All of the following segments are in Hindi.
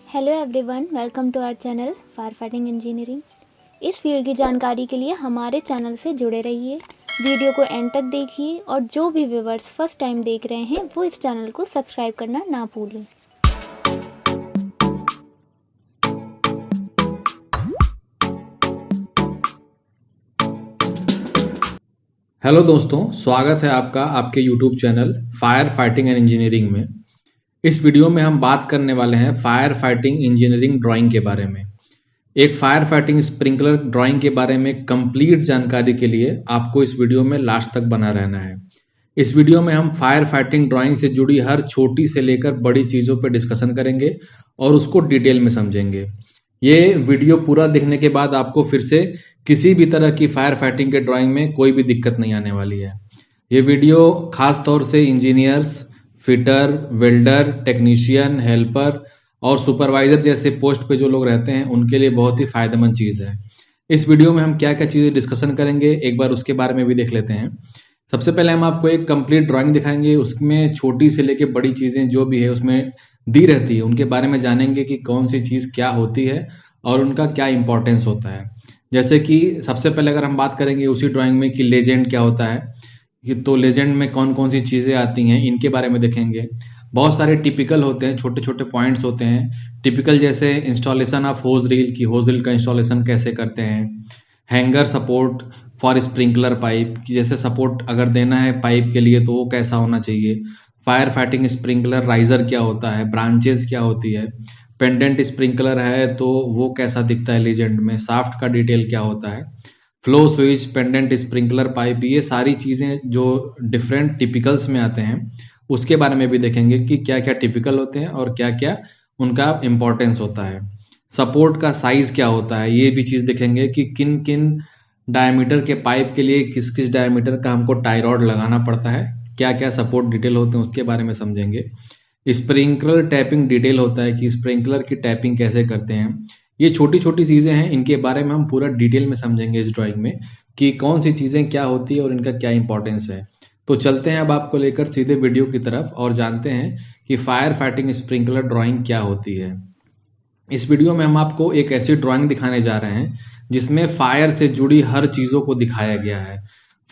Hello everyone, welcome to our channel fire fighting engineering. इस फील्ड की जानकारी के लिए हमारे चैनल से जुड़े रहिए। वीडियो को एंड तक देखिए और जो भी व्यूअर्स फर्स्ट टाइम देख रहे हैं वो इस चैनल को सब्सक्राइब करना ना भूलें। हेलो दोस्तों, स्वागत है आपका आपके YouTube channel fire fighting and engineering में। इस वीडियो में हम बात करने वाले हैं फायर फाइटिंग इंजीनियरिंग ड्राइंग के बारे में। एक फायर फाइटिंग स्प्रिंकलर ड्राइंग के बारे में कंप्लीट जानकारी के लिए आपको इस वीडियो में लास्ट तक बना रहना है। इस वीडियो में हम फायर फाइटिंग ड्राइंग से जुड़ी हर छोटी से लेकर बड़ी चीज़ों पर डिस्कशन करेंगे और उसको डिटेल में समझेंगे। ये वीडियो पूरा देखने के बाद आपको फिर से किसी भी तरह की फायर फाइटिंग के ड्राइंग में कोई भी दिक्कत नहीं आने वाली है। ये वीडियो खास तौर से engineers, fitter, welder, technician, helper और सुपरवाइजर जैसे पोस्ट पे जो लोग रहते हैं उनके लिए बहुत ही फायदेमंद चीज़ है। इस वीडियो में हम क्या क्या चीज़ें डिस्कशन करेंगे एक बार उसके बारे में भी देख लेते हैं। सबसे पहले हम आपको एक कंप्लीट ड्राइंग दिखाएंगे, उसमें छोटी से लेके बड़ी चीज़ें जो भी है उसमें दी रहती है उनके बारे में जानेंगे कि कौन सी चीज़ क्या होती है और उनका क्या इंपॉर्टेंस होता है। जैसे कि सबसे पहले अगर हम बात करेंगे उसी ड्राइंग में कि लेजेंड क्या होता है, कि तो लेजेंड में कौन कौन सी चीज़ें आती हैं इनके बारे में देखेंगे। बहुत सारे टिपिकल होते हैं, छोटे छोटे पॉइंट्स होते हैं टिपिकल, जैसे इंस्टॉलेशन ऑफ होज रील की होज रील का इंस्टॉलेशन कैसे करते हैं। Hanger support for sprinkler pipe की जैसे सपोर्ट अगर देना है पाइप के लिए तो वो कैसा होना चाहिए। फायर फाइटिंग स्प्रिंकलर राइजर क्या होता है, ब्रांचेस क्या होती है। पेंडेंट स्प्रिंकलर है तो वो कैसा दिखता है लीजेंड में, साफ्ट का डिटेल क्या होता है। Flow switch, pendant sprinkler pipe, ये सारी चीज़ें जो डिफरेंट टिपिकल्स में आते हैं उसके बारे में भी देखेंगे कि क्या क्या टिपिकल होते हैं और क्या क्या उनका इम्पोर्टेंस होता है। सपोर्ट का साइज क्या होता है ये भी चीज़ देखेंगे कि किन किन डायमीटर के पाइप के लिए किस किस डायमीटर का हमको टाई रॉड लगाना पड़ता है, क्या क्या सपोर्ट डिटेल होते हैं उसके बारे में समझेंगे। स्प्रिंकलर टैपिंग डिटेल होता है कि स्प्रिंकलर की टैपिंग कैसे करते हैं। ये छोटी छोटी चीज़ें हैं, इनके बारे में हम पूरा डिटेल में समझेंगे इस ड्राइंग में कि कौन सी चीज़ें क्या होती है और इनका क्या इंपॉर्टेंस है। तो चलते हैं अब आपको लेकर सीधे वीडियो की तरफ और जानते हैं कि फायर फाइटिंग स्प्रिंकलर ड्राइंग क्या होती है। इस वीडियो में हम आपको एक ऐसी ड्राइंग दिखाने जा रहे हैं जिसमें फायर से जुड़ी हर चीज़ों को दिखाया गया है।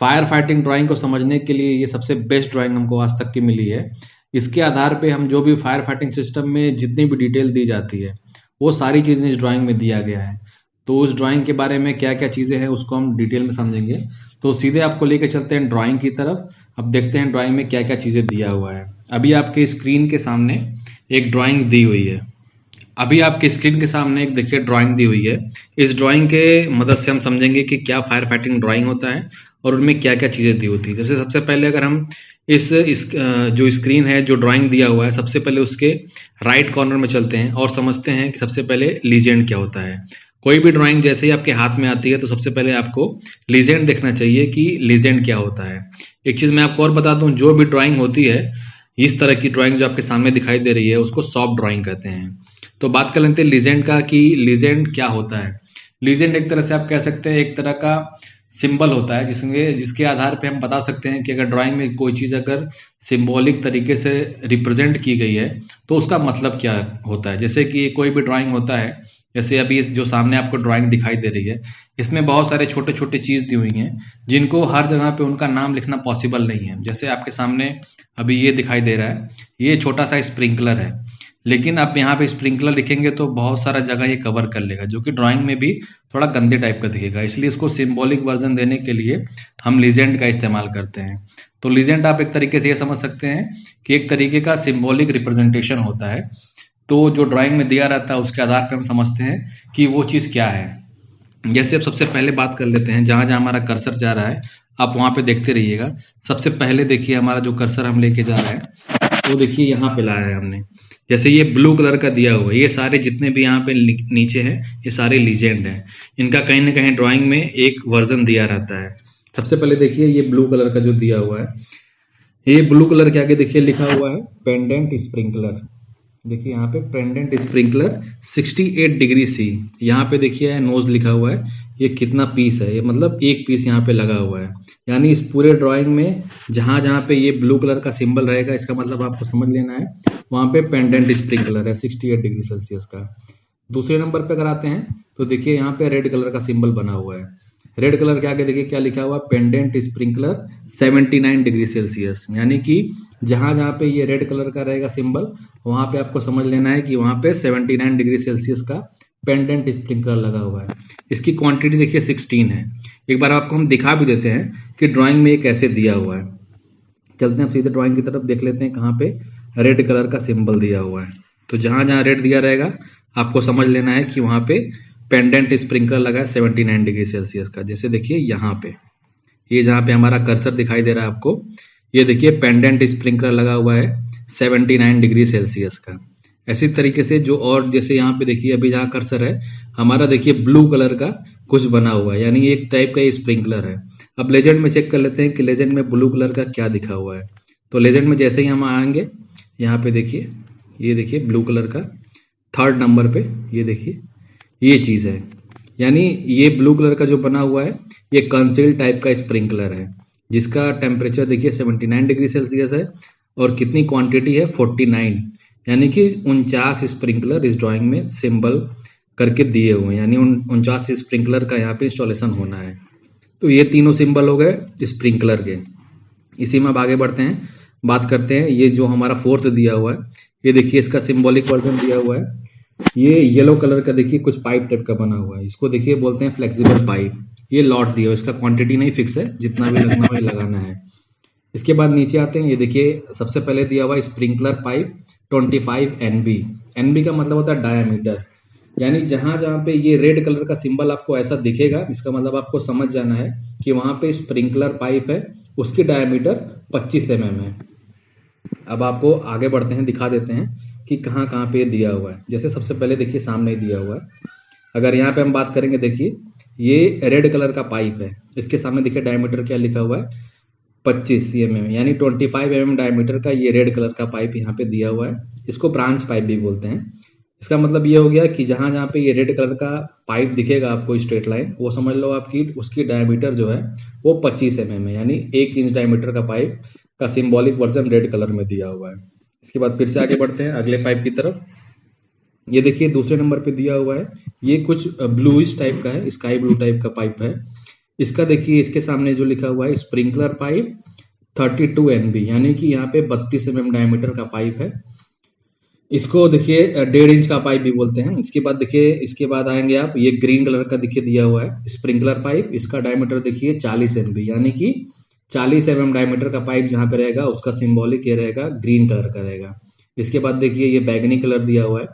फायर फाइटिंग ड्राइंग को समझने के लिए ये सबसे बेस्ट ड्राइंग हमको आज तक की मिली है। इसके आधार पे हम जो भी फायर फाइटिंग सिस्टम में जितनी भी डिटेल दी जाती है वो सारी चीज़ें इस ड्राइंग में दिया गया है। तो उस ड्राइंग के बारे में क्या क्या चीज़ें हैं उसको हम डिटेल में समझेंगे। तो सीधे आपको लेके चलते हैं ड्राइंग की तरफ। अब देखते हैं ड्राइंग में क्या क्या चीज़ें दिया हुआ है। अभी आपके स्क्रीन के सामने एक ड्राइंग दी हुई है। अभी आपके स्क्रीन के सामने एक देखिए ड्राइंग दी हुई है। इस ड्राइंग के मदद से हम समझेंगे कि क्या फायर फाइटिंग ड्राइंग होता है और उनमें क्या क्या चीज़ें दी होती है। जैसे सबसे पहले अगर हम इस जो स्क्रीन है जो ड्राइंग दिया हुआ है सबसे पहले उसके राइट कॉर्नर में चलते हैं और समझते हैं कि सबसे पहले लीजेंड क्या होता है। कोई भी ड्राइंग जैसे ही आपके हाथ में आती है तो सबसे पहले आपको लीजेंड देखना चाहिए कि लीजेंड क्या होता है। एक चीज़ मैं आपको और बता दूं, जो भी ड्राइंग होती है इस तरह की ड्राइंग जो आपके सामने दिखाई दे रही है उसको सॉफ्ट ड्राइंग कहते हैं। तो बात कर लेते हैं लीजेंड का कि लीजेंड क्या होता है। लीजेंड एक तरह से आप कह सकते हैं एक तरह का सिंबल होता है जिसके आधार पे हम बता सकते हैं कि अगर ड्राइंग में कोई चीज़ अगर सिंबॉलिक तरीके से रिप्रेजेंट की गई है तो उसका मतलब क्या होता है। जैसे कि कोई भी ड्राइंग होता है, जैसे अभी जो सामने आपको ड्राइंग दिखाई दे रही है इसमें बहुत सारे छोटे छोटे चीज़ दी हुई हैं जिनको हर जगह पे उनका नाम लिखना पॉसिबल नहीं है। जैसे आपके सामने अभी ये दिखाई दे रहा है, ये छोटा सा स्प्रिंकलर है, लेकिन आप यहाँ पे स्प्रिंकलर लिखेंगे तो बहुत सारा जगह ये कवर कर लेगा जो कि ड्राइंग में भी थोड़ा गंदे टाइप का दिखेगा। इसलिए इसको सिंबॉलिक वर्जन देने के लिए हम लीजेंड का इस्तेमाल करते हैं। तो लीजेंड आप एक तरीके से ये समझ सकते हैं कि एक तरीके का सिंबॉलिक रिप्रेजेंटेशन होता है। तो जो ड्राइंग में दिया रहता है उसके आधार पर हम समझते हैं कि वो चीज़ क्या है। जैसे अब सबसे पहले बात कर लेते हैं, जहाँ जहाँ हमारा कर्सर जा रहा है आप वहाँ पे देखते रहिएगा। सबसे पहले देखिए हमारा जो कर्सर हम लेके जा रहे हैं तो देखिए यहाँ पे लाया है हमने। जैसे ये ब्लू कलर का दिया हुआ है, ये सारे जितने भी यहाँ पे नीचे हैं ये सारे लीजेंड हैं। इनका कहीं ना कहीं ड्राइंग में एक वर्जन दिया रहता है। सबसे पहले देखिए ये ब्लू कलर का जो दिया हुआ है, ये ब्लू कलर के आगे देखिए लिखा हुआ है पेंडेंट स्प्रिंकलर। देखिए यहाँ पे पेंडेंट स्प्रिंकलर 68 डिग्री सी, यहाँ पे देखिए नोज लिखा हुआ है, ये कितना पीस है, ये मतलब एक पीस यहाँ पे लगा हुआ है। यानी इस पूरे ड्राइंग में जहाँ जहाँ पे ये ब्लू कलर का सिंबल रहेगा, इसका मतलब आपको समझ लेना है वहाँ पे पेंडेंट स्प्रिंकलर है 68 डिग्री सेल्सियस का। दूसरे नंबर पे अगर आते हैं तो देखिए यहाँ पे रेड कलर का सिंबल बना हुआ है। रेड कलर के आगे देखिए क्या लिखा हुआ, पेंडेंट स्प्रिंकलर 79 डिग्री सेल्सियस। यानी कि जहाँ जहाँ पे ये रेड कलर का रहेगा सिंबल, वहाँ पे आपको समझ लेना है कि वहाँ पे 79 डिग्री सेल्सियस का पेंडेंट स्प्रिंकलर लगा हुआ है। इसकी क्वांटिटी देखिए 16 है। एक बार आपको हम दिखा भी देते हैं कि ड्राइंग में ये कैसे दिया हुआ है। चलते हैं सीधे ड्राइंग की तरफ, देख लेते हैं कहाँ पे रेड कलर का सिंबल दिया हुआ है। तो जहाँ जहाँ रेड दिया रहेगा आपको समझ लेना है कि वहाँ पे पेंडेंट स्प्रिंकलर लगा है 79 डिग्री सेल्सियस का। जैसे देखिए यहाँ पे, ये जहाँ पे हमारा कर्सर दिखाई दे रहा है आपको, ये देखिए पेंडेंट स्प्रिंकलर लगा हुआ है 79 डिग्री सेल्सियस का। ऐसी तरीके से जो और जैसे यहाँ पे देखिए अभी जहाँ कर्सर है हमारा, देखिए ब्लू कलर का कुछ बना हुआ है, यानी एक टाइप का ये स्प्रिंकलर है। अब लेजेंड में चेक कर लेते हैं कि लेजेंड में ब्लू कलर का क्या दिखा हुआ है। तो लेजेंड में जैसे ही हम आएंगे यहाँ पे देखिए, ये देखिए ब्लू कलर का 3rd नंबर पे ये देखिए ये चीज़ है। यानी ये ब्लू कलर का जो बना हुआ है ये कंसील टाइप का स्प्रिंकलर है, जिसका टेम्परेचर देखिए 79 डिग्री सेल्सियस है और कितनी क्वांटिटी है 49। यानी कि 49 स्प्रिंकलर इस ड्राइंग में सिंबल करके दिए हुए हैं, यानी 49 स्प्रिंकलर का यहाँ पे इंस्टॉलेशन होना है। तो ये तीनों सिंबल हो गए स्प्रिंकलर के। इसी में अब आगे बढ़ते हैं, बात करते हैं ये जो हमारा 4th दिया हुआ है, ये देखिए इसका सिंबॉलिक वर्जन दिया हुआ है। ये येलो कलर का देखिए कुछ पाइप टाइप का बना हुआ है, इसको देखिए बोलते हैं फ्लेक्सिबल पाइप। ये लॉट दिया हुआ है, इसका क्वांटिटी नहीं फिक्स है, जितना भी लगना है लगाना है। इसके बाद नीचे आते हैं, ये देखिए सबसे पहले दिया हुआ है स्प्रिंकलर पाइप 25 NB। NB का मतलब होता है डायामीटर। यानी जहां जहां पे ये रेड कलर का सिंबल आपको ऐसा दिखेगा, इसका मतलब आपको समझ जाना है कि वहां पे स्प्रिंकलर पाइप है, उसकी डायामीटर 25 mm है। अब आपको आगे बढ़ते हैं, दिखा देते हैं कि कहाँ कहाँ पे दिया हुआ है। जैसे सबसे पहले देखिए सामने ही दिया हुआ है। अगर यहाँ पे हम बात करेंगे, देखिए ये रेड कलर का पाइप है, इसके सामने देखिए डायमीटर क्या लिखा हुआ है 25 mm, यानी 25 mm डायमीटर का ये रेड कलर का पाइप यहाँ पे दिया हुआ है। इसको ब्रांच पाइप भी बोलते हैं। इसका मतलब ये हो गया कि जहाँ जहाँ पे ये रेड कलर का पाइप दिखेगा आपको स्ट्रेट लाइन, वो समझ लो आपकी उसकी डायमीटर जो है वो 25 mm है, यानी 1 इंच डायमीटर का पाइप का सिंबॉलिक वर्जन रेड कलर में दिया हुआ है। इसके बाद फिर से आगे बढ़ते हैं अगले पाइप की तरफ। ये देखिए दूसरे नंबर पे दिया हुआ है, ये कुछ ब्लूइश टाइप का है, स्काई ब्लू टाइप का पाइप है। इसका देखिए इसके सामने जो लिखा हुआ है स्प्रिंकलर पाइप 32 NB, यानी कि यहाँ पे 32 mm डायमीटर का पाइप है। इसको देखिए 1.5 इंच का पाइप भी बोलते हैं। इसके बाद देखिए, इसके बाद आएंगे आप, ये ग्रीन कलर का देखिए दिया हुआ है स्प्रिंकलर पाइप, इसका डायमीटर देखिए 40 NB, यानी कि 40 mm डायमीटर का पाइप जहाँ पे रहेगा उसका सिंबॉलिक ये रहेगा ग्रीन कलर का रहेगा। इसके बाद देखिए ये बैगनी कलर दिया हुआ है,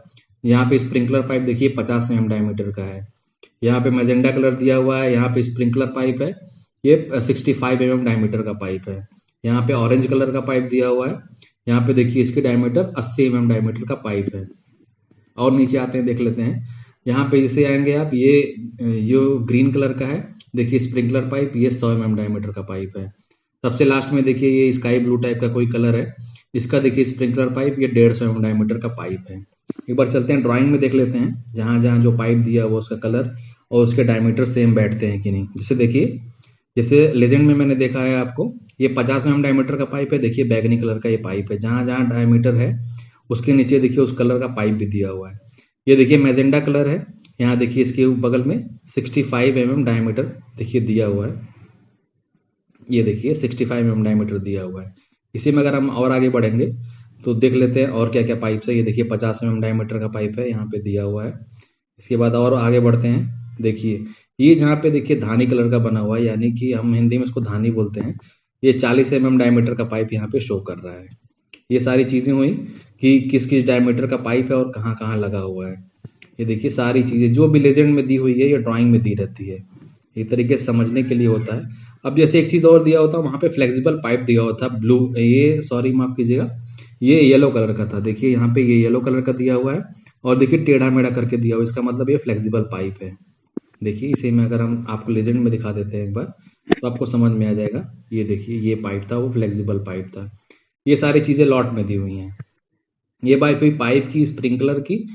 यहाँ पे स्प्रिंकलर पाइप देखिए 50 mm डायमीटर का है। यहाँ पे मैजेंडा कलर दिया हुआ है, यहाँ पे स्प्रिंकलर पाइप है, ये 65 mm डायमीटर का पाइप है। यहाँ पे ऑरेंज कलर का पाइप दिया हुआ है, यहाँ पे देखिए इसकी डायमीटर 80 mm डायमीटर का पाइप है। और नीचे आते हैं, देख लेते हैं यहाँ पे जैसे आएंगे आप, ये जो ग्रीन कलर का है देखिए स्प्रिंकलर पाइप, ये 100 mm डायमीटर का पाइप है। सबसे लास्ट में देखिए ये स्काई ब्लू टाइप का कोई कलर है, इसका देखिए स्प्रिंकलर पाइप, ये 150 mm डायमीटर का पाइप है। एक बार चलते हैं ड्राइंग में देख लेते हैं, जहाँ जहाँ जो पाइप दिया हुआ उसका कलर और उसके डायमीटर सेम बैठते हैं कि नहीं। जैसे देखिए, जैसे लेजेंड में मैंने देखा है आपको, ये 50 mm डायमीटर का पाइप है, देखिए बैगनी कलर का ये पाइप है। जहाँ जहाँ डायमीटर है उसके नीचे देखिए उस कलर का पाइप भी दिया हुआ है। ये देखिए मैजेंडा कलर है, यहाँ देखिए इसके बगल में 65 mm डायमीटर देखिए दिया हुआ है। ये देखिए 65 mm डायमीटर दिया हुआ है। इसी में अगर हम और आगे बढ़ेंगे तो देख लेते हैं और क्या क्या पाइप है। ये देखिए 50 mm डायमीटर का पाइप है, यहाँ पे दिया हुआ है। इसके बाद और आगे बढ़ते हैं, देखिए ये जहाँ पे देखिए धानी कलर का बना हुआ है, यानी कि हम हिंदी में इसको धानी बोलते हैं, ये 40 mm डायमीटर का पाइप यहाँ पे शो कर रहा है। ये सारी चीज़ें हुई कि किस किस डायमीटर का पाइप है और कहाँ कहाँ लगा हुआ है। ये देखिए सारी चीज़ें जो भी लेजेंड में दी हुई है, ये ड्राइंग में दी रहती है, एक तरीके से समझने के लिए होता है। अब जैसे एक चीज़ और दिया होता है, वहाँ पे फ्लेक्सिबल पाइप दिया होता है ब्लू, ये सॉरी माफ कीजिएगा, ये येलो कलर का था। देखिए यहाँ पे ये येलो कलर का दिया हुआ है और देखिए टेढ़ा मेढ़ा करके दिया हुआ है, इसका मतलब ये फ्लेक्सिबल पाइप है। देखिए इसे में अगर हम आपको लेजेंड में दिखा देते हैं एक बार, तो आपको समझ में आ जाएगा। ये देखिए ये पाइप था, वो फ्लेक्सिबल पाइप था। ये सारी चीज़ें लॉट में दी हुई हैं। ये पाइप हुई पाइप की, स्प्रिंकलर की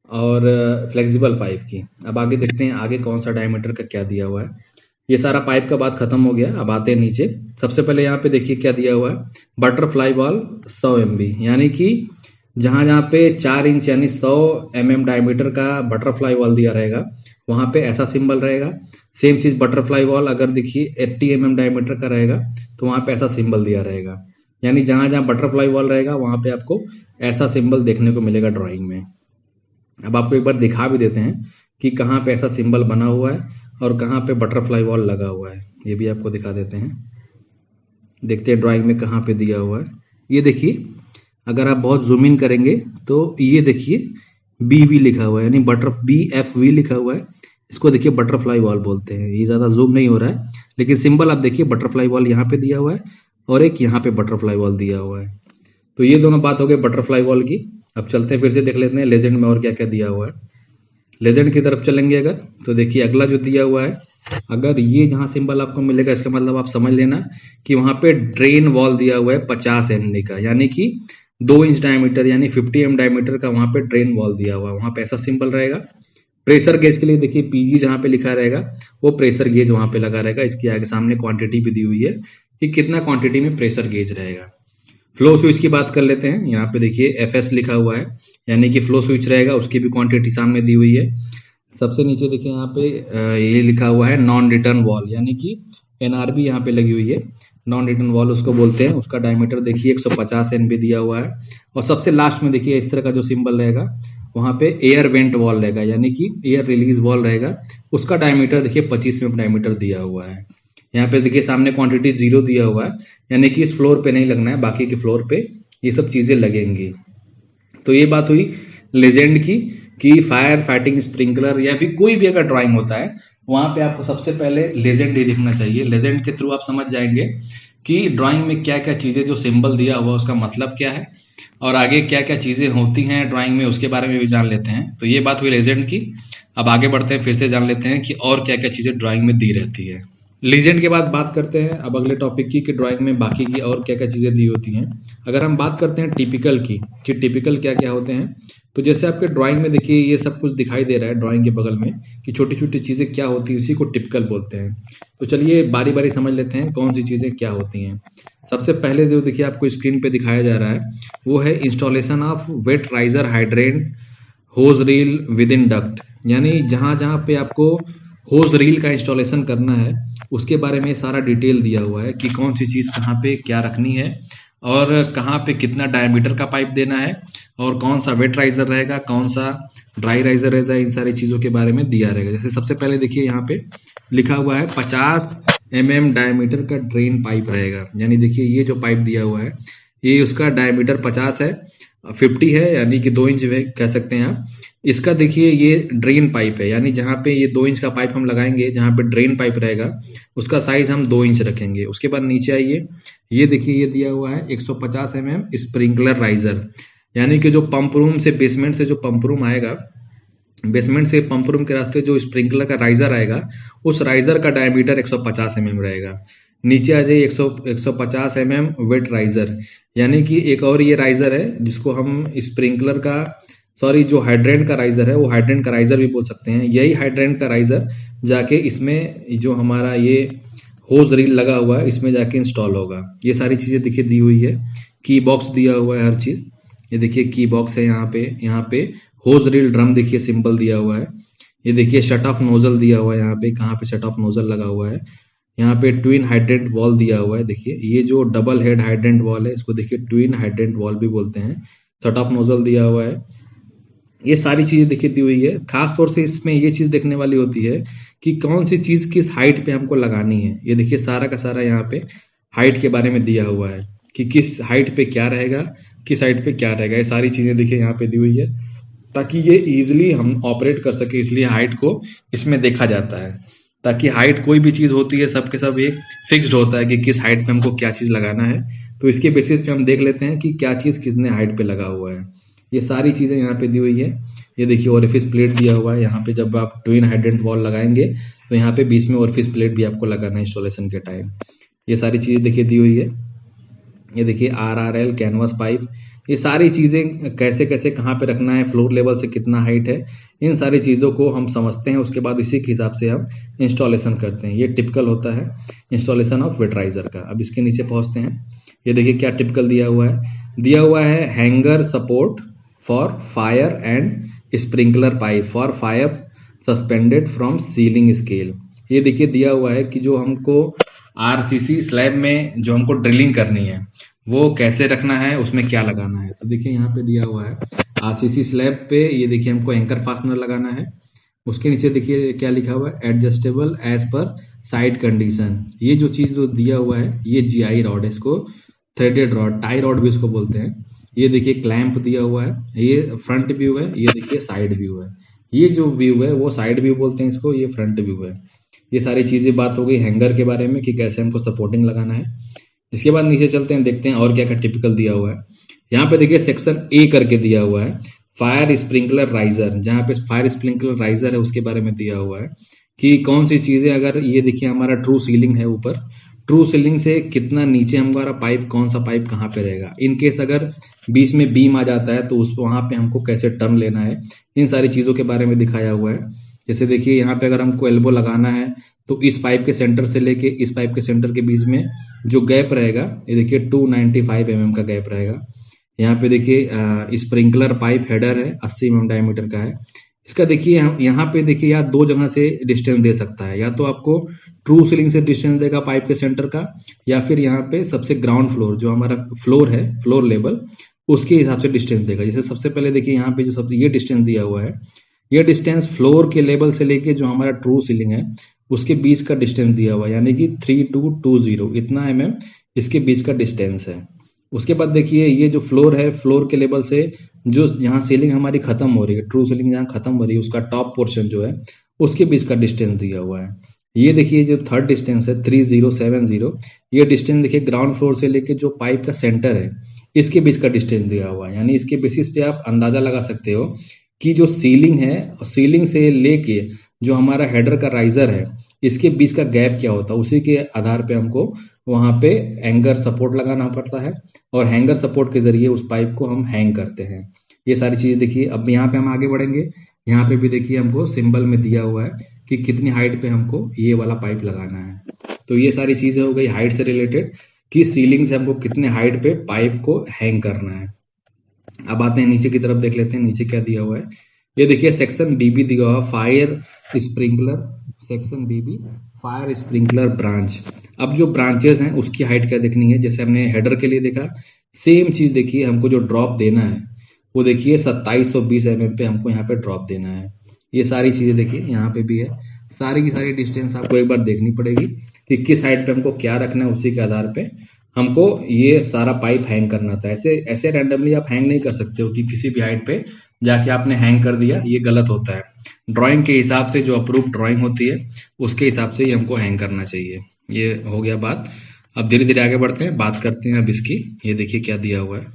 और फ्लेक्सिबल पाइप की। अब आगे देखते हैं आगे कौन सा डायमीटर का क्या दिया हुआ है। ये सारा पाइप का बात खत्म हो गया। अब आते हैं नीचे। सबसे पहले यहाँ पे देखिए क्या दिया हुआ है, बटरफ्लाई वॉल 100 MB, यानी कि जहाँ जहाँ पे 4 इंच यानी 100 mm डायमीटर का बटरफ्लाई वॉल दिया रहेगा वहाँ पे ऐसा सिंबल रहेगा। सेम चीज बटरफ्लाई वॉल अगर देखिए 80 mm डायमीटर का रहेगा तो वहाँ पे ऐसा सिंबल दिया रहेगा। यानी जहाँ जहाँ बटरफ्लाई वॉल रहेगा वहाँ पे आपको ऐसा सिंबल देखने को मिलेगा ड्राइंग में। अब आपको एक बार दिखा भी देते हैं कि कहाँ पे ऐसा सिंबल बना हुआ है और कहाँ पे बटरफ्लाई वॉल लगा हुआ है, ये भी आपको दिखा देते हैं। देखते हैं ड्राइंग में कहाँ पे दिया हुआ है। ये देखिए अगर आप बहुत जूम इन करेंगे तो ये देखिए BV लिखा हुआ है, यानी BFV लिखा हुआ है। इसको देखिए बटरफ्लाई वॉल बोलते हैं। ये ज़्यादा जूम नहीं हो रहा है लेकिन सिंबल आप देखिए बटरफ्लाई वॉल यहाँ पे दिया हुआ है और एक यहाँ पे बटरफ्लाई वॉल दिया हुआ है। तो ये दोनों बात हो गई बटरफ्लाई वॉल की। अब चलते हैं फिर से देख लेते हैं लेजेंड में और क्या क्या दिया हुआ है। लेजेंड की तरफ चलेंगे अगर तो देखिए अगला जो दिया हुआ है, अगर ये जहां सिंबल आपको मिलेगा इसका मतलब आप समझ लेना कि वहां पे ड्रेन वॉल दिया हुआ है 50 MB का, यानी कि 2 इंच डायमीटर यानी 50 mm डायमीटर का वहां पे ड्रेन वॉल दिया हुआ है। वहां पे ऐसा सिंबल रहेगा। प्रेशर गेज के लिए देखिए PG जहां पे लिखा रहेगा वो प्रेशर गेज वहां पे लगा रहेगा। इसके आगे सामने क्वांटिटी भी दी हुई है कि कितना क्वांटिटी में प्रेशर गेज रहेगा। फ्लो स्विच की बात कर लेते हैं। यहाँ पे देखिए FS लिखा हुआ है, यानी कि फ्लो स्विच रहेगा, उसकी भी क्वांटिटी सामने दी हुई है। सबसे नीचे देखिए यहाँ पे ये लिखा हुआ है नॉन रिटर्न वॉल, यानी कि NRB यहाँ पे लगी हुई है। नॉन रिटर्न वॉल उसको बोलते हैं। उसका डायमीटर देखिए 150 MB दिया हुआ है। और सबसे लास्ट में देखिए इस तरह का जो सिंबल रहेगा वहाँ पे एयर वेंट वॉल रहेगा, यानी कि एयर रिलीज वॉल रहेगा। उसका डायमीटर देखिए 25 mm डायमीटर दिया हुआ है। यहाँ पे देखिए सामने क्वांटिटी 0 दिया हुआ है, यानी कि इस फ्लोर पे नहीं लगना है, बाकी के फ्लोर पे ये सब चीजें लगेंगी। तो ये बात हुई लेजेंड की कि फायर फाइटिंग स्प्रिंकलर या फिर कोई भी अगर ड्राइंग होता है वहां पे आपको सबसे पहले लेजेंड ही दिखना चाहिए। लेजेंड के थ्रू आप समझ जाएंगे कि ड्राइंग में क्या क्या चीजें जो सिंबल दिया हुआ उसका मतलब क्या है और आगे क्या क्या चीजें होती हैं ड्राइंग में उसके बारे में भी जान लेते हैं। तो ये बात हुई लेजेंड की। अब आगे बढ़ते हैं, फिर से जान लेते हैं कि और क्या क्या चीजें ड्राइंग में दी रहती है। लीजेंड के बाद बात करते हैं अब अगले टॉपिक की कि ड्राइंग में बाकी की और क्या क्या चीज़ें दी होती हैं। अगर हम बात करते हैं टिपिकल की कि टिपिकल क्या क्या होते हैं, तो जैसे आपके ड्राइंग में देखिए ये सब कुछ दिखाई दे रहा है ड्राइंग के बगल में कि छोटी छोटी चीज़ें क्या होती हैं, उसी को टिपिकल बोलते हैं। तो चलिए बारी बारी समझ लेते हैं कौन सी चीज़ें क्या होती हैं। सबसे पहले जो देखिए आपको स्क्रीन पे दिखाया जा रहा है वो है installation of wet riser hydrant hose reel within duct, यानी जहाँ जहाँ पे आपको होज रील का इंस्टॉलेशन करना है उसके बारे में सारा डिटेल दिया हुआ है कि कौन सी चीज़ कहाँ पे क्या रखनी है और कहाँ पे कितना डायमीटर का पाइप देना है और कौन सा वेट राइजर रहेगा कौन सा ड्राई राइजर रहेगा। इन सारी चीज़ों के बारे में दिया रहेगा। जैसे सबसे पहले देखिए यहाँ पे लिखा हुआ है 50 mm डायमीटर का ड्रेन पाइप रहेगा, यानी देखिए ये जो पाइप दिया हुआ है ये उसका डायमीटर 50 है, 50 है यानी कि 2 इंच कह सकते हैं आप। इसका देखिए ये ड्रेन पाइप है, यानी जहाँ पे ये 2 इंच का पाइप हम लगाएंगे जहाँ पे ड्रेन पाइप रहेगा उसका साइज हम 2 इंच रखेंगे। उसके बाद नीचे आइए, ये देखिए ये दिया हुआ है 150 mm स्प्रिंकलर राइजर, यानी कि जो पंप रूम से बेसमेंट से जो पंप रूम आएगा, बेसमेंट से पंप रूम के रास्ते जो स्प्रिंकलर का राइजर आएगा उस राइजर का डायमीटर 150 mm रहेगा। नीचे आ जाइए 150 mm वेट राइजर, यानी कि एक और ये राइजर है जिसको हम स्प्रिंकलर का जो हाइड्रेंट का राइजर है वो हाइड्रेंट का राइजर भी बोल सकते हैं। यही हाइड्रेंट का राइजर जाके इसमें जो हमारा ये होज रील लगा हुआ है इसमें जाके इंस्टॉल होगा। ये सारी चीजें देखिए दी हुई है। की बॉक्स दिया हुआ है हर चीज, ये देखिए की बॉक्स है। यहाँ पे होज रील ड्रम देखिए सिंबल दिया हुआ है। ये देखिए शट ऑफ नोजल दिया हुआ है, यहाँ पे कहाँ पे शट ऑफ नोजल लगा हुआ है। यहाँ पे ट्विन हाइड्रेंट वॉल दिया हुआ है। देखिए ये जो डबल हेड हाइड्रेंट वॉल है इसको देखिए ट्विन हाइड्रेंट वॉल भी बोलते हैं। शट ऑफ नोजल दिया हुआ है। ये सारी चीजें देखिए दी हुई है। खास तौर से इसमें ये चीज देखने वाली होती है कि कौन सी चीज किस हाइट पे हमको लगानी है। ये देखिए सारा का सारा यहाँ पे हाइट के बारे में दिया हुआ है कि किस हाइट पे क्या रहेगा, किस हाइट पे क्या रहेगा। ये सारी चीजें देखिए यहाँ पे दी हुई है ताकि ये इजिली हम ऑपरेट कर सके, इसलिए हाइट को इसमें देखा जाता है। ताकि हाइट कोई भी चीज होती है सबके सब एक फिक्स्ड होता है कि किस हाइट पे हमको क्या चीज लगाना है, तो इसके बेसिस पे हम देख लेते हैं कि क्या चीज किसने हाइट पे लगा हुआ है। ये सारी चीजें यहाँ पे दी हुई है। ये देखिए ओरिफिस प्लेट दिया हुआ है। यहाँ पे जब आप ट्विन हाइड्रेंट वॉल लगाएंगे तो यहाँ पे बीच में ओरिफिस प्लेट भी आपको लगाना है इंस्टॉलेशन के टाइम। ये सारी चीजें देखिए दी हुई है। ये देखिए RRL कैनवास पाइप, ये सारी चीज़ें कैसे कैसे कहाँ पे रखना है, फ्लोर लेवल से कितना हाइट है, इन सारी चीज़ों को हम समझते हैं। उसके बाद इसी के हिसाब से हम इंस्टॉलेशन करते हैं। ये टिपिकल होता है इंस्टॉलेशन ऑफ वेटराइजर का। अब इसके नीचे पहुँचते हैं। ये देखिए क्या टिपिकल दिया हुआ है। दिया हुआ है hanger support for fire and sprinkler pipe for fire suspended from ceiling scale. ये देखिए दिया हुआ है कि जो हमको आरसीसी स्लैब में जो हमको ड्रिलिंग करनी है वो कैसे रखना है, उसमें क्या लगाना है। तो देखिए यहाँ पे दिया हुआ है आरसीसी स्लैब पे, ये देखिए हमको एंकर फास्टनर लगाना है। उसके नीचे देखिए क्या लिखा हुआ है, एडजस्टेबल एज पर साइड कंडीशन। ये जो चीज़ जो दिया हुआ है ये जीआई रॉड है, इसको थ्रेडेड रॉड, टाई रॉड भी इसको बोलते हैं। ये देखिए क्लैंप दिया हुआ है, ये फ्रंट व्यू है, ये देखिए साइड व्यू है। ये जो व्यू है वो साइड व्यू बोलते हैं इसको, ये फ्रंट व्यू है। ये सारी चीज़ें बात हो गई हैंगर के बारे में कि कैसे हमको सपोर्टिंग लगाना है। इसके बाद नीचे चलते हैं, देखते हैं और क्या क्या टिपिकल दिया हुआ है। यहाँ पे देखिए सेक्शन ए करके दिया हुआ है फायर स्प्रिंकलर राइजर। जहाँ पे फायर स्प्रिंकलर राइजर है उसके बारे में दिया हुआ है कि कौन सी चीज़ें, अगर ये देखिए हमारा ट्रू सीलिंग है ऊपर, ट्रू सीलिंग से कितना नीचे हमारा पाइप, कौन सा पाइप कहाँ पे रहेगा। इन केस अगर बीच में बीम आ जाता है तो उस वहाँ पे हमको कैसे टर्न लेना है, इन सारी चीज़ों के बारे में दिखाया हुआ है। जैसे देखिए यहाँ पे अगर हमको एल्बो लगाना है तो इस पाइप के सेंटर से लेके इस पाइप के सेंटर के बीच में जो गैप रहेगा, ये देखिए 295 mm का गैप रहेगा। यहाँ पे देखिए स्प्रिंकलर पाइप हेडर है 80 mm डायमीटर का है। इसका देखिए यहाँ पे देखिए या दो जगह से डिस्टेंस दे सकता है, या तो आपको ट्रू सीलिंग से डिस्टेंस देगा पाइप के सेंटर का, या फिर यहाँ पे सबसे ग्राउंड फ्लोर जो हमारा फ्लोर है, फ्लोर लेवल, उसके हिसाब से डिस्टेंस देगा। जैसे सबसे पहले देखिए यहाँ पे जो सब ये डिस्टेंस दिया हुआ है, ये डिस्टेंस फ्लोर के लेवल से लेके जो हमारा ट्रू सीलिंग है उसके बीच का डिस्टेंस दिया हुआ है, यानी कि 3220 इतना mm इसके बीच का डिस्टेंस है। उसके बाद देखिए ये जो फ्लोर है, फ्लोर के लेवल से जो यहाँ सीलिंग हमारी खत्म हो रही है, ट्रू सीलिंग जहाँ खत्म हो रही है उसका टॉप पोर्शन जो है उसके बीच का डिस्टेंस दिया हुआ है। ये देखिए जो थर्ड डिस्टेंस है 3070, ये डिस्टेंस देखिए ग्राउंड फ्लोर से लेके जो पाइप का सेंटर है इसके बीच का डिस्टेंस दिया हुआ है। यानी इसके बेसिस पे आप अंदाजा लगा सकते हो कि जो सीलिंग है, सीलिंग से लेके जो हमारा हेडर का राइजर है इसके बीच का गैप क्या होता है, उसी के आधार पे हमको वहाँ पे हैंगर सपोर्ट लगाना पड़ता है, और हैंगर सपोर्ट के जरिए उस पाइप को हम हैंग करते हैं। ये सारी चीज़ें देखिए। अब यहाँ पे हम आगे बढ़ेंगे, यहाँ पे भी देखिए हमको सिंबल में दिया हुआ है कि कितनी हाइट पे हमको ये वाला पाइप लगाना है। तो ये सारी चीज़ें हो गई हाइट से रिलेटेड कि सीलिंग से हमको कितने हाइट पे पाइप को हैंग करना है। अब आते हैं नीचे की तरफ, देख लेते हैं नीचे क्या दिया हुआ है। ये देखिए सेक्शन बीबी दिया हुआ, फायर स्प्रिंकलर, सेक्शन बीबी फायर स्प्रिंकलर ब्रांच। अब जो ब्रांचेस हैं उसकी हाइट क्या देखनी है, जैसे हमने हेडर के लिए देखा, सेम चीज देखिए हमको जो ड्रॉप देना है वो देखिए 2720 mm पे हमको यहाँ पे ड्रॉप देना है। ये सारी चीजें देखिए यहाँ पे भी है, सारी की सारी डिस्टेंस आपको एक बार देखनी पड़ेगी कि किस साइड पे हमको क्या रखना है, उसी के आधार पे हमको ये सारा पाइप हैंग करना था। ऐसे ऐसे रैंडमली आप हैंग नहीं कर सकते हो कि किसी भी हाइट पे जाके आपने हैंग कर दिया, ये गलत होता है। ड्राइंग के हिसाब से, जो अप्रूव ड्राइंग होती है उसके हिसाब से ही हमको हैंग करना चाहिए। ये हो गया बात। अब धीरे धीरे आगे बढ़ते हैं, बात करते हैं अब इसकी। ये देखिए क्या दिया हुआ है,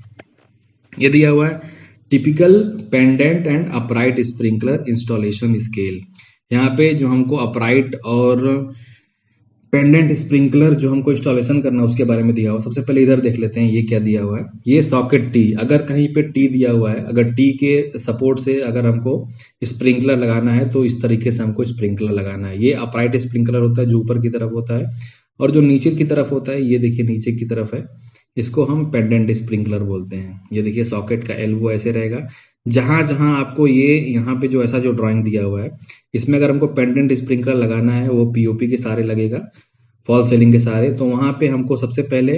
ये दिया हुआ है typical pendant and upright sprinkler installation scale. यहाँ पे जो हमको अपराइट और पेंडेंट स्प्रिंकलर जो हमको इंस्टॉलेशन करना है उसके बारे में दिया हुआ। सबसे पहले इधर देख लेते हैं ये क्या दिया हुआ है। ये सॉकेट टी, अगर कहीं पे टी दिया हुआ है, अगर टी के सपोर्ट से अगर हमको स्प्रिंकलर लगाना है तो इस तरीके से हमको स्प्रिंकलर लगाना है। ये अपराइट स्प्रिंकलर होता है जो ऊपर की तरफ होता है, और जो नीचे की तरफ होता है ये देखिए नीचे की तरफ है, इसको हम पेंडेंट स्प्रिंकलर बोलते हैं। ये देखिए सॉकेट का एल्बो ऐसे रहेगा, जहां जहां आपको ये यहाँ पे जो ऐसा जो ड्राइंग दिया हुआ है इसमें अगर हमको पेंडेंट स्प्रिंकलर लगाना है वो पीओपी के सारे लगेगा, फॉल सीलिंग के सारे। तो वहां पे हमको सबसे पहले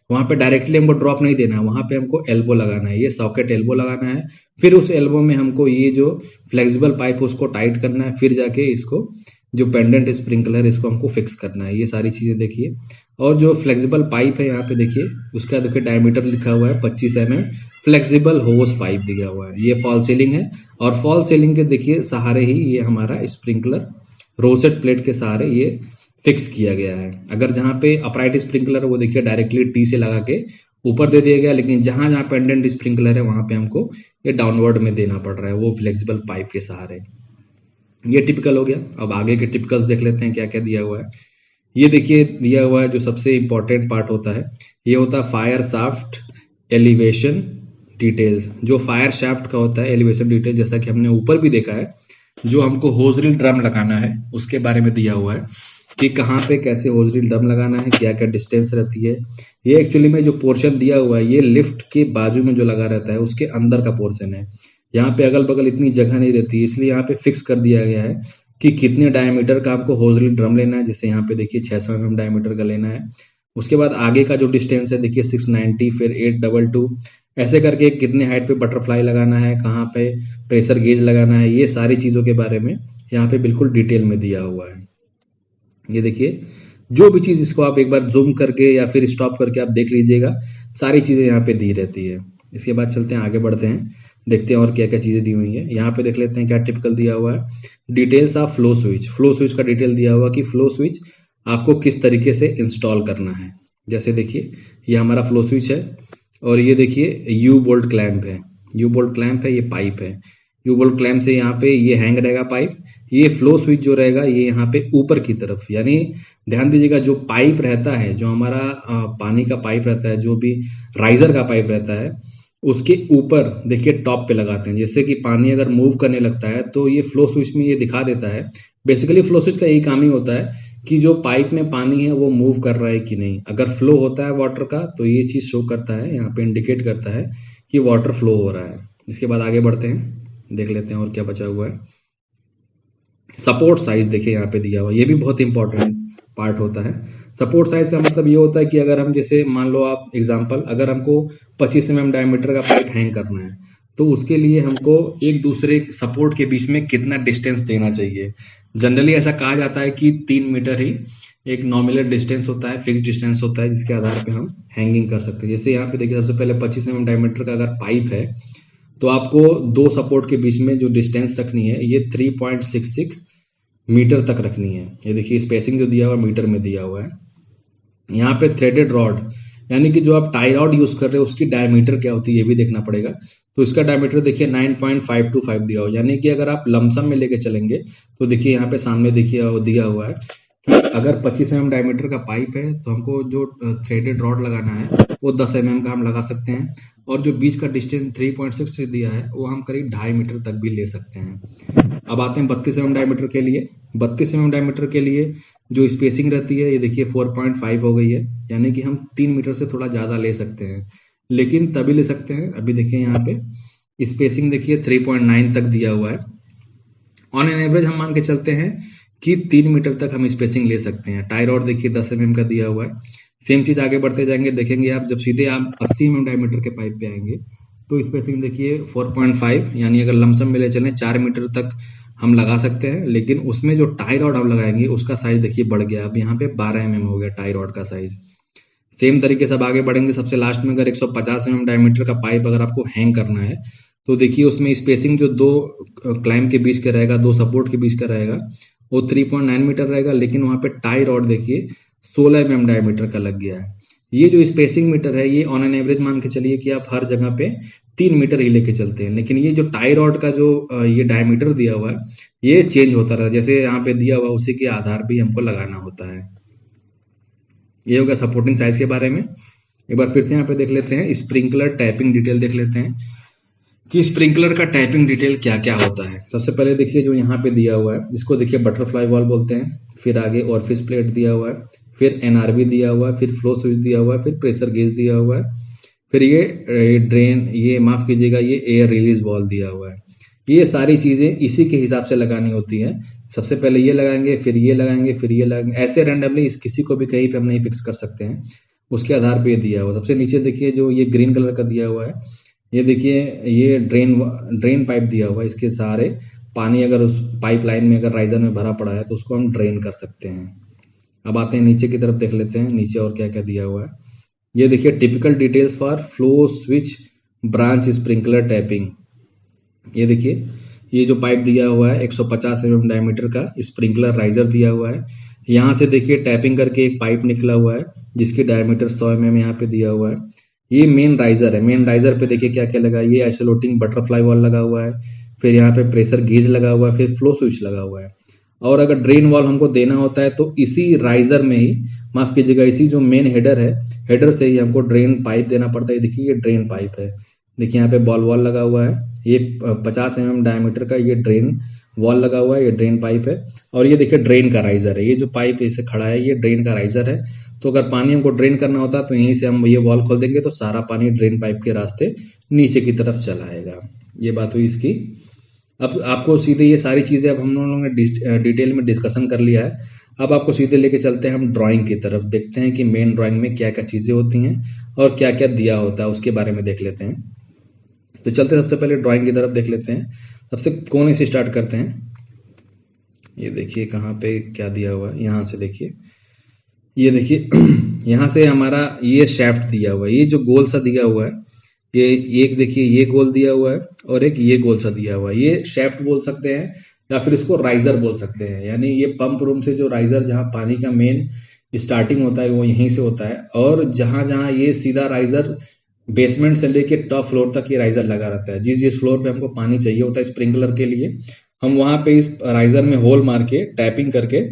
वहां पे डायरेक्टली हमको ड्रॉप नहीं देना है, वहां पे हमको एल्बो लगाना है, ये सॉकेट एल्बो लगाना है। फिर उस एल्बो में हमको ये जो फ्लेक्सिबल पाइप उसको टाइट करना है, फिर जाके इसको जो पेंडेंट स्प्रिंकलर इसको हमको फिक्स करना है। ये सारी चीजें देखिए। और जो फ्लेक्सिबल पाइप है यहाँ पे देखिए, उसका देखिए डायमीटर लिखा हुआ है 25 mm, फ्लेक्सिबल होस पाइप दिया हुआ है। ये फॉल सीलिंग है, और फॉल सीलिंग के देखिए सहारे ही ये हमारा स्प्रिंकलर रोसेट प्लेट के सहारे ये फिक्स किया गया है। अगर जहाँ पे अपराइट स्प्रिंकलर वो देखिए डायरेक्टली टी से लगा के ऊपर दे दिया गया, लेकिन जहां जहां पेंडेंट स्प्रिंकलर है वहां पे हमको ये डाउनवर्ड में देना पड़ रहा है, वो फ्लेक्सिबल पाइप के सहारे। ये टिपिकल हो गया। अब आगे के टिपिकल्स देख लेते हैं क्या क्या दिया हुआ है। ये देखिए दिया हुआ है जो सबसे इंपॉर्टेंट पार्ट होता है, ये होता है फायर शाफ्ट एलिवेशन डिटेल्स जो फायर शाफ्ट का होता है, एलिवेशन डिटेल, जैसा कि हमने ऊपर भी देखा है, जो हमको होजरी ड्रम लगाना है उसके बारे में दिया हुआ है कि कहाँ पे कैसे होजरी ड्रम लगाना है, क्या क्या डिस्टेंस रहती है। ये एक्चुअली में जो पोर्शन दिया हुआ है ये लिफ्ट के बाजू में जो लगा रहता है उसके अंदर का पोर्शन है। यहाँ पे अगल बगल इतनी जगह नहीं रहती, इसलिए यहाँ पे फिक्स कर दिया गया है कि कितने डायमीटर का आपको होजरी ड्रम लेना है। जैसे यहाँ पे देखिए 600 mm डायमीटर का लेना है। उसके बाद आगे का जो डिस्टेंस है देखिए 690, फिर 822, ऐसे करके कितने हाइट पे बटरफ्लाई लगाना है, कहाँ पे प्रेशर गेज लगाना है, ये सारी चीज़ों के बारे में यहाँ पे बिल्कुल डिटेल में दिया हुआ है। ये देखिए जो भी चीज़, इसको आप एक बार जूम करके या फिर स्टॉप करके आप देख लीजिएगा, सारी चीज़ें यहाँ पे दी रहती है। इसके बाद चलते हैं आगे बढ़ते हैं, देखते हैं और क्या क्या चीज़ें दी हुई हैं। यहाँ पे देख लेते हैं क्या टिपिकल दिया हुआ है, details of flow switch. Flow switch का डिटेल दिया हुआ कि फ्लो स्विच आपको किस तरीके से इंस्टॉल करना है। जैसे देखिए ये हमारा फ्लो स्विच है और ये देखिए यू बोल्ट क्लैंप है, यू बोल्ट क्लैंप है, ये पाइप है। यू बोल्ट क्लैंप से यहाँ पे ये हैंग रहेगा पाइप। ये फ्लो स्विच जो रहेगा ये यहाँ पे ऊपर की तरफ, यानी ध्यान दीजिएगा जो पाइप रहता है, जो हमारा पानी का पाइप रहता है, जो भी राइजर का पाइप रहता है, उसके ऊपर देखिए टॉप पे लगाते हैं। जैसे कि पानी अगर मूव करने लगता है तो ये फ्लो स्विच में ये दिखा देता है। बेसिकली फ्लो स्विच का यही काम ही होता है कि जो पाइप में पानी है वो मूव कर रहा है कि नहीं। अगर फ्लो होता है वाटर का तो ये चीज शो करता है, यहाँ पे इंडिकेट करता है कि वाटर फ्लो हो रहा है। इसके बाद आगे बढ़ते हैं, देख लेते हैं और क्या बचा हुआ है। सपोर्ट साइज देखिए यहाँ पे दिया हुआ, ये भी बहुत इंपॉर्टेंट पार्ट होता है। सपोर्ट साइज का मतलब ये होता है कि अगर हम, जैसे मान लो आप एग्जांपल, अगर हमको 25 mm डायमीटर का पाइप हैंग करना है तो उसके लिए हमको एक दूसरे सपोर्ट के बीच में कितना डिस्टेंस देना चाहिए। जनरली ऐसा कहा जाता है कि 3 मीटर ही एक नॉमिनल डिस्टेंस होता है, फिक्स डिस्टेंस होता है, जिसके आधार पे हम हैंगिंग कर सकते हैं। जैसे यहाँ पे देखिए सबसे पहले 25 mm डायमीटर का अगर पाइप है तो आपको दो सपोर्ट के बीच में जो डिस्टेंस रखनी है ये 3.66 मीटर तक रखनी है। ये देखिए स्पेसिंग जो दिया हुआ है मीटर में दिया हुआ है। यहाँ पे थ्रेडेड रॉड, यानी कि जो आप टाई रॉड यूज कर रहे हो उसकी डायमीटर क्या होती है ये भी देखना पड़ेगा। तो इसका डायमीटर देखिए 9.525 दिया हुआ, यानी कि अगर आप लमसम में लेके चलेंगे तो देखिए यहाँ पे सामने देखिए दिया हुआ है कि अगर 25 mm डायमीटर का पाइप है तो हमको जो थ्रेडेड रॉड लगाना है वो 10 mm का हम लगा सकते हैं, और जो बीच का डिस्टेंस 3.6 से दिया है वो हम करीब 2.5 मीटर तक भी ले सकते हैं। अब आते हैं 32 mm डायमीटर के लिए। 32 mm डायमीटर के लिए जो स्पेसिंग रहती है ये देखिए 4.5 हो गई है, यानी कि हम 3 मीटर से थोड़ा ज़्यादा ले सकते हैं, लेकिन तभी ले सकते हैं। अभी देखिए यहाँ पे स्पेसिंग देखिए 3.9 तक दिया हुआ है। ऑन एन एवरेज हम मान के चलते हैं कि 3 मीटर तक हम स्पेसिंग ले सकते हैं। टाई रॉड देखिए 10 mm का दिया हुआ है। सेम चीज आगे बढ़ते जाएंगे, देखेंगे आप जब सीधे आप 80 mm डायमीटर के पाइप पे आएंगे तो स्पेसिंग देखिए 4.5, यानी अगर लमसम में ले चलें 4 मीटर तक हम लगा सकते हैं, लेकिन उसमें जो टाई रॉड हम लगाएंगे उसका साइज देखिए बढ़ गया, अब यहाँ पे 12 mm हो गया टाई रॉड का साइज। सेम तरीके से अब आगे बढ़ेंगे, सबसे लास्ट में अगर 150 mm डायमीटर का पाइप अगर आपको हैंग करना है तो देखिए उसमें स्पेसिंग जो दो क्लाइंब के बीच का रहेगा, दो सपोर्ट के बीच का रहेगा, वो 3.9 मीटर रहेगा, लेकिन वहाँ पे टाई रॉड देखिए 16 mm डायमीटर का लग गया है। ये जो स्पेसिंग मीटर है ये ऑन एन एवरेज मान के चलिए कि आप हर जगह पे 3 मीटर ही लेके चलते हैं, लेकिन ये जो टाई रॉड का जो ये डायमीटर दिया हुआ है ये चेंज होता रहता है, जैसे यहाँ पे दिया हुआ उसी के आधार पे हमको लगाना होता है। ये होगा सपोर्टिंग साइज के बारे में। एक बार फिर से यहाँ पे देख लेते हैं, स्प्रिंकलर टैपिंग डिटेल देख लेते हैं कि स्प्रिंकलर का टैपिंग डिटेल क्या क्या होता है। सबसे पहले देखिए जो यहाँ पे दिया हुआ है जिसको देखिए बटरफ्लाई वॉल बोलते हैं, फिर आगे ऑरिफिस प्लेट दिया हुआ है, फिर एनआरबी दिया हुआ है, फिर फ्लो स्विच दिया हुआ है, फिर प्रेशर गेज दिया हुआ है, फिर ये ड्रेन, ये माफ कीजिएगा ये एयर रिलीज वॉल दिया हुआ है। ये सारी चीजें इसी के हिसाब से लगानी होती है। सबसे पहले ये लगाएंगे, फिर ये लगाएंगे, फिर ये लगाएंगे, ऐसे रैंडमली किसी को भी कहीं पे हम नहीं फिक्स कर सकते हैं, उसके आधार पे ये दिया हुआ। सबसे नीचे देखिए जो ये ग्रीन कलर का दिया हुआ है, ये देखिए ये ड्रेन पाइप दिया हुआ है, इसके सहारे पानी अगर उस पाइप लाइन में अगर राइजर में भरा पड़ा है तो उसको हम ड्रेन कर सकते हैं। अब आते हैं नीचे की तरफ, देख लेते हैं नीचे और क्या क्या दिया हुआ है। ये देखिए typical details for flow switch branch sprinkler tapping. ये देखिए ये जो पाइप दिया हुआ है 150 mm डायमीटर का स्प्रिंकलर राइजर दिया हुआ है। यहाँ से देखिए टैपिंग करके एक पाइप निकला हुआ है जिसकी डायमीटर 100 mm यहाँ पे दिया हुआ है। ये मेन राइजर है, मेन राइजर पे देखिए क्या क्या लगा, ये आइसोलेटिंग बटरफ्लाई वॉल लगा हुआ है, फिर यहाँ पे प्रेशर गेज लगा हुआ है, फिर फ्लो स्विच लगा हुआ है। और अगर ड्रेन वॉल हमको देना होता है तो इसी राइजर में ही, माफ कीजिएगा इसी जो मेन हेडर है, हेडर से ही हमको ड्रेन पाइप देना पड़ता है। देखिए ये ड्रेन पाइप है, देखिए यहाँ पे बॉल वॉल लगा हुआ है, ये 50 mm डायमीटर का ये ड्रेन वॉल लगा हुआ है, ये ड्रेन पाइप है। और ये देखिए ड्रेन का राइजर है, ये जो पाइप ऐसे खड़ा है ये ड्रेन का राइजर है। तो अगर पानी हमको ड्रेन करना होता है तो यहीं से हम ये वॉल खोल देंगे तो सारा पानी ड्रेन पाइप के रास्ते नीचे की तरफ चला आएगा। ये बात हुई इसकी। अब आपको सीधे ये सारी चीज़ें अब हम लोगों ने डिटेल में डिस्कशन कर लिया है। अब आपको सीधे लेके चलते हैं हम ड्राइंग की तरफ, देखते हैं कि मेन ड्राइंग में क्या क्या चीज़ें होती हैं और क्या क्या दिया होता है, उसके बारे में देख लेते हैं। तो चलते सबसे पहले ड्राइंग की तरफ देख लेते हैं। सबसे कोने से स्टार्ट करते हैं। ये देखिए कहाँ पे क्या दिया हुआ है, यहाँ से देखिए, ये देखिए यहाँ से हमारा ये शेफ्ट दिया हुआ है, ये जो गोल सा दिया हुआ है, ये एक देखिए ये गोल दिया हुआ है और एक ये गोल सा दिया हुआ है, ये शेफ्ट बोल सकते हैं या फिर इसको राइजर बोल सकते हैं। यानी ये पंप रूम से जो राइजर, जहाँ पानी का मेन स्टार्टिंग होता है वो यहीं से होता है, और जहाँ जहाँ ये सीधा राइजर बेसमेंट से लेके टॉप फ्लोर तक ये राइजर लगा रहता है। जिस जिस फ्लोर पे हमको पानी चाहिए होता है स्प्रिंकलर के लिए, हम वहां पे इस राइजर में होल मार के टैपिंग करके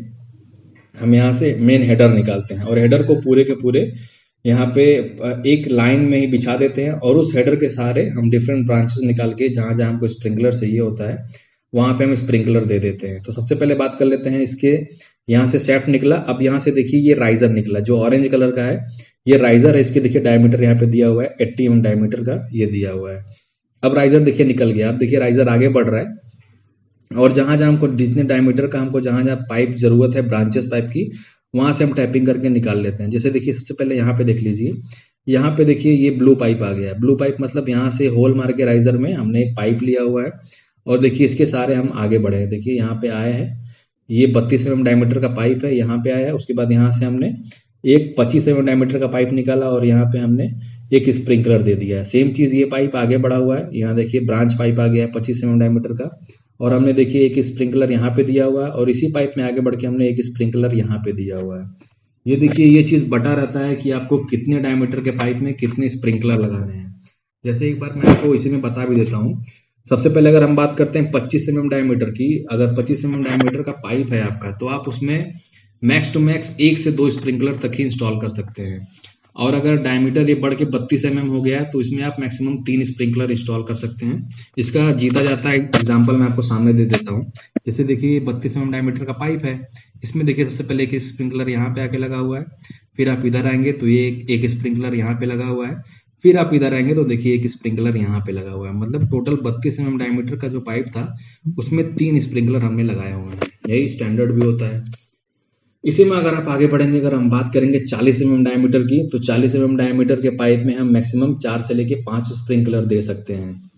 हम यहाँ से मेन हेडर निकालते हैं, और हेडर को पूरे के पूरे यहाँ पे एक लाइन में ही बिछा देते हैं, और उस हेडर के सहारे हम डिफरेंट ब्रांचेस निकाल के जहाँ जहाँ हमको स्प्रिंकलर चाहिए होता है वहां पे हम स्प्रिंकलर दे देते हैं। तो सबसे पहले बात कर लेते हैं इसके, यहाँ से शेफ्ट निकला। अब यहाँ से देखिए ये राइजर निकला जो ऑरेंज कलर का है, ये राइजर है। इसके देखिए डायमीटर यहाँ पे दिया हुआ है 80 mm डायमीटर का ये दिया हुआ है। अब राइजर देखिए निकल गया। अब देखिए राइजर आगे बढ़ रहा है, और जहां जहां हमको जितने डायमीटर का हमको जहां जहां पाइप जरूरत है ब्रांचेस पाइप की, वहां से हम टैपिंग करके निकाल लेते हैं। जैसे देखिए सबसे पहले यहाँ पे देख लीजिए, यहाँ पे देखिए ये ब्लू पाइप आ गया है। ब्लू पाइप मतलब यहाँ से होल मार के राइजर में हमने एक पाइप लिया हुआ है, और देखिए इसके सारे हम आगे बढ़े हैं। देखिए यहाँ पे आए हैं, ये 32 mm डायमीटर का पाइप है, यहाँ पे आया है। उसके बाद यहाँ से हमने एक 25 mm डायमीटर का पाइप निकाला, और यहाँ पे हमने एक स्प्रिंकलर दे दिया है। सेम चीज ये पाइप आगे बढ़ा हुआ है, यहाँ देखिए ब्रांच पाइप आ गया है 25 mm डायमीटर का, और हमने देखिए एक स्प्रिंकलर यहाँ पे दिया हुआ है, और इसी पाइप में आगे बढ़ के हमने एक स्प्रिंकलर यहाँ पे दिया हुआ है। ये देखिए ये चीज बटा रहता है कि आपको कितने डायमीटर के पाइप में कितने स्प्रिंकलर लगाने हैं। जैसे एक बार मैं आपको इसी में बता भी देता हूँ। सबसे पहले अगर हम बात करते हैं 25 mm डायमीटर की, अगर 25 mm डायमीटर का पाइप है आपका, तो आप उसमें मैक्स टू मैक्स 1 से 2 स्प्रिंकलर तक ही इंस्टॉल कर सकते हैं। और अगर डायमीटर ये बढ़ के 32 mm हो गया है तो इसमें आप मैक्सिमम 3 स्प्रिंकलर इंस्टॉल कर सकते हैं। इसका जीता जाता है एग्जांपल मैं आपको सामने दे देता हूँ। जैसे देखिए 32 mm डायमीटर का पाइप है, इसमें देखिए सबसे पहले एक स्प्रिंकलर यहाँ पे आके लगा हुआ है, फिर आप इधर आएंगे तो ये एक स्प्रिंकलर यहाँ पे लगा हुआ है, फिर आप इधर आएंगे तो देखिए एक स्प्रिंकलर यहाँ पे लगा हुआ है। मतलब टोटल 32 mm डायमीटर का जो पाइप था उसमें 3 स्प्रिंकलर हमने लगाए हुए हैं। यही स्टैंडर्ड भी होता है। इसी में अगर आप आगे बढ़ेंगे, अगर हम बात करेंगे 40 mm डायमीटर की, तो 40 mm डायमीटर के पाइप में हम मैक्सिमम 4 से लेके 5 स्प्रिंकलर दे सकते हैं।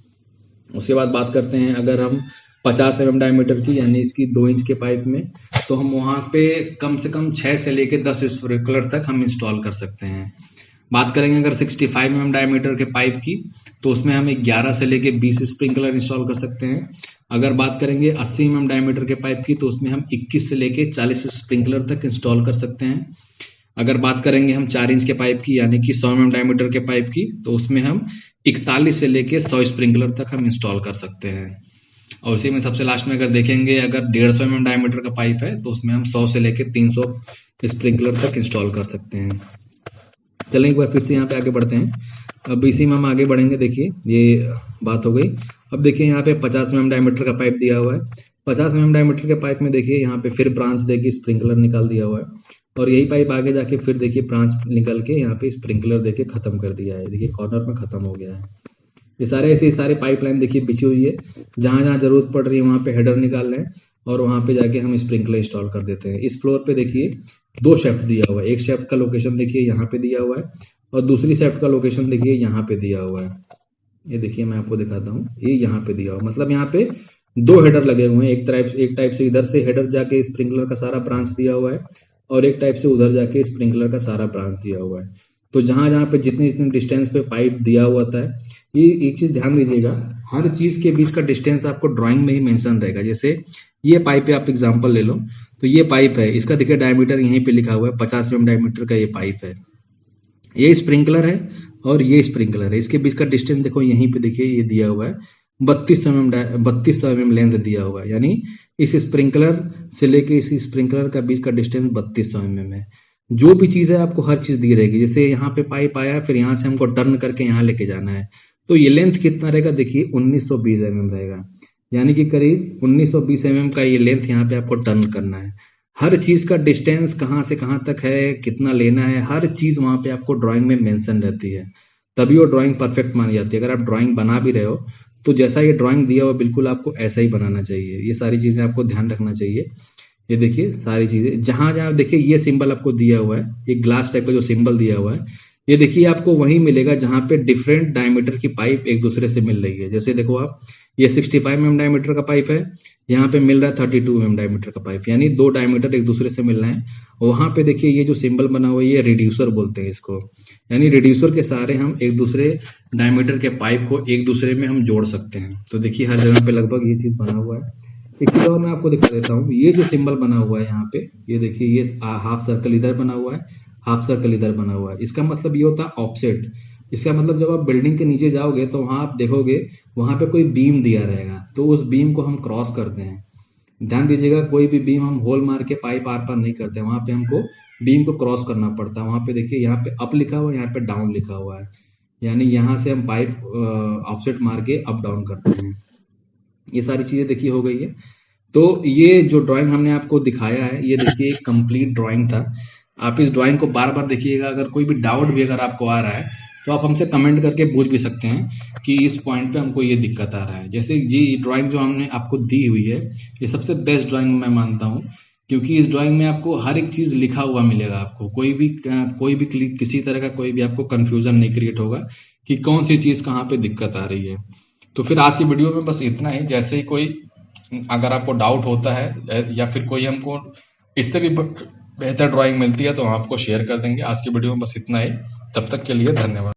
उसके बाद बात करते हैं अगर हम 50 mm डायमीटर की, यानी इसकी 2 इंच के पाइप में, तो हम वहां पे कम से कम 6 से लेके 10 स्प्रिंकलर तक हम इंस्टॉल कर सकते हैं। बात करेंगे अगर 65 mm डायमीटर के पाइप की, तो उसमें हम 11 से लेके 20 स्प्रिंकलर इंस्टॉल कर सकते हैं। अगर बात करेंगे 80 mm डायमीटर के पाइप की, तो उसमें हम 21 से लेके 40 स्प्रिंकलर तक इंस्टॉल कर सकते हैं। अगर बात करेंगे हम 4 इंच के पाइप की, यानी कि 100 mm डायमीटर के पाइप की, तो उसमें हम 41 से लेके 100 स्प्रिंकलर तक हम इंस्टॉल कर सकते हैं। और उसी में सबसे लास्ट में अगर देखेंगे, अगर 150 mm डायमीटर का पाइप है तो उसमें हम 100 से लेके 300 स्प्रिंकलर तक इंस्टॉल कर सकते हैं। चलें एक बार फिर से यहाँ पे आगे बढ़ते हैं। अब इसी में हम आगे बढ़ेंगे। देखिए ये बात हो गई। अब देखिए यहाँ पे 50 mm डायमीटर का पाइप दिया हुआ है। 50 mm डायमीटर के पाइप में देखिए यहाँ पे फिर ब्रांच देके स्प्रिंकलर निकाल दिया हुआ है, और यही पाइप आगे जाके फिर देखिए ब्रांच निकल के यहाँ पे स्प्रिंकलर देके खत्म कर दिया है। देखिए कॉर्नर में खत्म हो गया है। ये सारे ऐसे सारे पाइपलाइन देखिए बिछी हुई है, जहां जहां जरूरत पड़ रही है वहां पे हेडर निकाल लें, और वहां पे जाके हम स्प्रिंकलर इंस्टॉल कर देते हैं। इस फ्लोर पे देखिए 2 शेफ्ट दिया हुआ है। एक शेफ्ट का लोकेशन देखिए यहाँ पे दिया हुआ है, और दूसरी शेफ्ट का लोकेशन देखिए यहाँ पे दिया हुआ है। ये देखिए मैं आपको दिखाता हूँ, ये यहाँ पे दिया हुआ, मतलब यहाँ पे 2 हेडर लगे हुए हैं। एक टाइप से इधर से हेडर जाके स्प्रिंकलर का सारा ब्रांच दिया हुआ है, और एक टाइप से उधर जाके स्प्रिंकलर का सारा ब्रांच दिया हुआ है। तो जहां जहां पे जितनी जितनी डिस्टेंस पे पाइप दिया हुआ था, ये एक चीज ध्यान दीजिएगा, हर चीज के बीच का डिस्टेंस आपको ड्राइंग में ही मेंशन रहेगा। जैसे ये पाइप पे आप एग्जांपल ले लो, तो ये पाइप है, इसका देखिए डायमीटर यहीं पे लिखा हुआ है 50 mm डायमीटर का ये पाइप है। ये स्प्रिंकलर है और ये स्प्रिंकलर है, इसके बीच का डिस्टेंस देखो यहीं पे देखिए ये दिया हुआ है 3200 mm लेंथ दिया हुआ है। यानी इस स्प्रिंकलर से लेके इस स्प्रिंकलर का बीच का डिस्टेंस 3200 mm है। जो भी चीज है आपको हर चीज दी रहेगी। जैसे यहाँ पे पाइप आया, फिर यहाँ से हमको टर्न करके यहाँ लेके जाना है, तो ये लेंथ कितना रहेगा, देखिए 1920 mm रहेगा, यानी कि करीब 1920 mm का ये लेंथ यहाँ पे आपको टर्न करना है। हर चीज का डिस्टेंस कहाँ से कहाँ तक है, कितना लेना है, हर चीज वहां पे आपको ड्राइंग में मेंशन रहती है, तभी वो ड्राइंग परफेक्ट मानी जाती है। अगर आप ड्राइंग बना भी रहे हो तो जैसा ये ड्राइंग दिया हुआ बिल्कुल आपको ऐसा ही बनाना चाहिए। ये सारी चीजें आपको ध्यान रखना चाहिए। ये देखिए सारी चीजें, जहां जहां देखिए ये सिंबल आपको दिया हुआ है, ये ग्लास टाइप का जो सिंबल दिया हुआ है, ये देखिए आपको वहीं मिलेगा जहां पे डिफरेंट डायमीटर की पाइप एक दूसरे से मिल रही है। जैसे देखो आप, ये 65 mm डायमीटर का पाइप है, यहाँ पे मिल रहा है 32 mm डायमीटर का पाइप, यानी दो डायमीटर एक दूसरे से मिल रहे हैं। वहां पे देखिए ये जो सिंबल बना हुआ है, ये रिड्यूसर बोलते हैं इसको, यानी रिड्यूसर के सहारे हम एक दूसरे डायमीटर के पाइप को एक दूसरे में हम जोड़ सकते हैं। तो देखिए हर जगह पे लगभग ये चीज बना हुआ है। एक चीज और मैं आपको दिखा देता हूँ, ये जो सिंबल बना हुआ है यहाँ पे, ये देखिए ये हाफ सर्कल इधर बना हुआ है, हाफ सर्कल इधर बना हुआ है। इसका मतलब ये होता है ऑफसेट। इसका मतलब जब आप बिल्डिंग के नीचे जाओगे तो वहां आप देखोगे वहां पे कोई बीम दिया रहेगा, तो उस बीम को हम क्रॉस करते हैं। ध्यान दीजिएगा, कोई भी बीम हम होल मार के पाइप आर पार नहीं करते, वहां पे हमको बीम को क्रॉस करना पड़ता है। वहां पे देखिए यहाँ पे अप लिखा हुआ है, यहाँ पे डाउन लिखा हुआ है, यानी यहाँ से हम पाइप ऑफसेट मार के अप डाउन करते हैं। ये सारी चीजें देखिए हो गई है। तो ये जो ड्राइंग हमने आपको दिखाया है, ये देखिए एक कंप्लीट ड्राइंग था। आप इस ड्राइंग को बार बार देखिएगा। अगर कोई भी डाउट भी अगर आपको आ रहा है तो आप हमसे कमेंट करके पूछ भी सकते हैं कि इस पॉइंट पे हमको ये दिक्कत आ रहा है। जैसे जी ड्राइंग जो हमने आपको दी हुई है, ये सबसे बेस्ट ड्राइंग मैं मानता हूँ, क्योंकि इस ड्राइंग में आपको हर एक चीज लिखा हुआ मिलेगा। आपको कोई भी किसी तरह का कोई भी आपको कंफ्यूजन नहीं क्रिएट होगा कि कौन सी चीज कहाँ पे दिक्कत आ रही है। तो फिर आज की वीडियो में बस इतना ही। जैसे ही कोई अगर आपको डाउट होता है या फिर कोई हमको इससे भी बेहतर ड्राइंग मिलती है तो हम आपको शेयर कर देंगे। आज की वीडियो में बस इतना ही। तब तक के लिए धन्यवाद।